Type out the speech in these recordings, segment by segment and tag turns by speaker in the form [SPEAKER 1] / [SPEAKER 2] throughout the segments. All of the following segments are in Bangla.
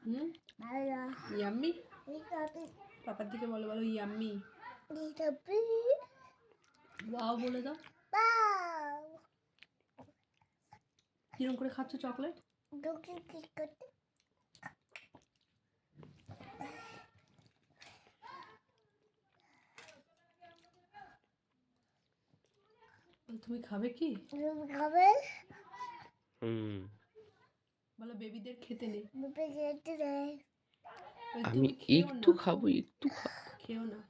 [SPEAKER 1] হুম, ইয়াম্মি। পাপার দিকে বলো, বলো ইয়াম্মি। ওয়াও বলে দাও। কিরম করে খাচ্ছ চকলেট? তুমি খাবে কি?
[SPEAKER 2] খাবে?
[SPEAKER 1] বলো বেবিদের খেতে নেই।
[SPEAKER 3] আমি একটু খাবো, একটু খাবো।
[SPEAKER 1] খেও না।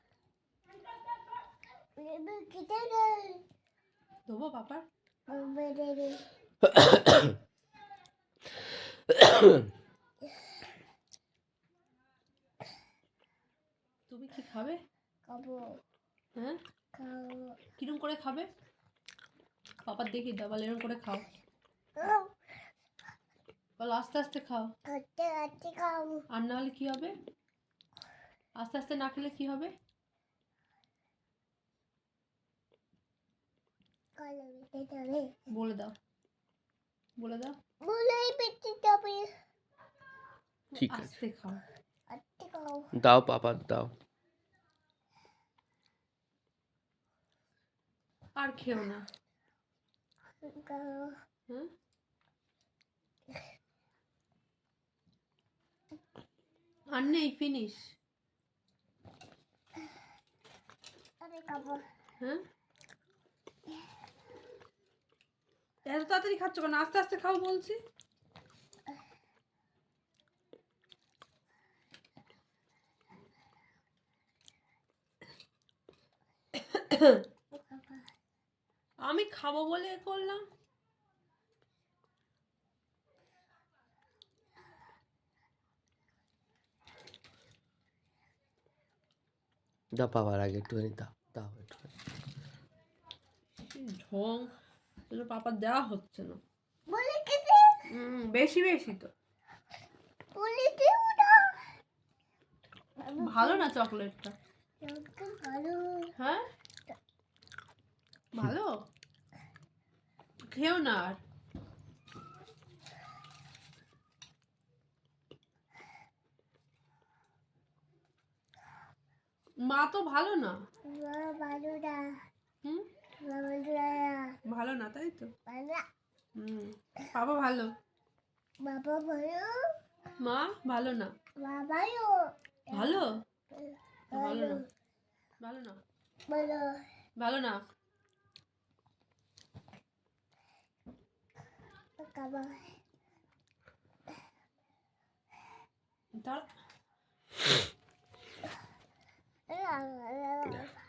[SPEAKER 1] দেবো পাপা? তুমি কি খাবে?
[SPEAKER 2] খাবো।
[SPEAKER 1] হ্যাঁ,
[SPEAKER 2] খাবো।
[SPEAKER 1] কিরম করে খাবে? পাপার দেখি দাও, বলো এরকম করে খাও। বলো আস্তে আস্তে খাও।
[SPEAKER 2] আস্তে খাবো।
[SPEAKER 1] আর না হলে কি হবে? আস্তে আস্তে না খেলে কি হবে? বলে দাও, বলে দাও।
[SPEAKER 2] বলেই পেটে যাবে।
[SPEAKER 3] ঠিক আছে,
[SPEAKER 1] আস্তে খাও।
[SPEAKER 2] আস্তে খাও।
[SPEAKER 3] দাও পাপা দাও।
[SPEAKER 1] আর খেও না।
[SPEAKER 2] খাও।
[SPEAKER 1] হ্যাঁ, আর নেই, ফিনিশ।
[SPEAKER 2] আমি খাবো।
[SPEAKER 1] হ্যাঁ, এত তাড়াতাড়ি খাচ্ছ কেন? আস্তে আস্তে খাও বলছি। আমি খাবো বলে এ করলাম।
[SPEAKER 3] দাও পাপার আগে একটুখানি দাও, দাও একটুখানি।
[SPEAKER 1] ঢং, তোর পাপার দেওয়া হচ্ছে না।
[SPEAKER 2] বলে খেতে।
[SPEAKER 1] বেশি বেশি তো।
[SPEAKER 2] বলে দিও না।
[SPEAKER 1] ভালো না চকলেটটা?
[SPEAKER 2] ভালো।
[SPEAKER 1] হ্যাঁ, ভালো। খেও না আর। মা তো ভালো না।
[SPEAKER 2] ভালো না।
[SPEAKER 1] হুম,
[SPEAKER 2] ভালো না।
[SPEAKER 1] ভালো না তাই তো।
[SPEAKER 2] ভালো।
[SPEAKER 1] পাপা ভালো,
[SPEAKER 2] বাবা ভালো।
[SPEAKER 1] মা ভালো না।
[SPEAKER 2] বাবাও
[SPEAKER 1] ভালো, ভালো
[SPEAKER 2] ভালো।
[SPEAKER 1] না, ভালো না,
[SPEAKER 2] ভালো।
[SPEAKER 1] ভালো না।
[SPEAKER 2] খাবো।
[SPEAKER 1] তার
[SPEAKER 2] la la la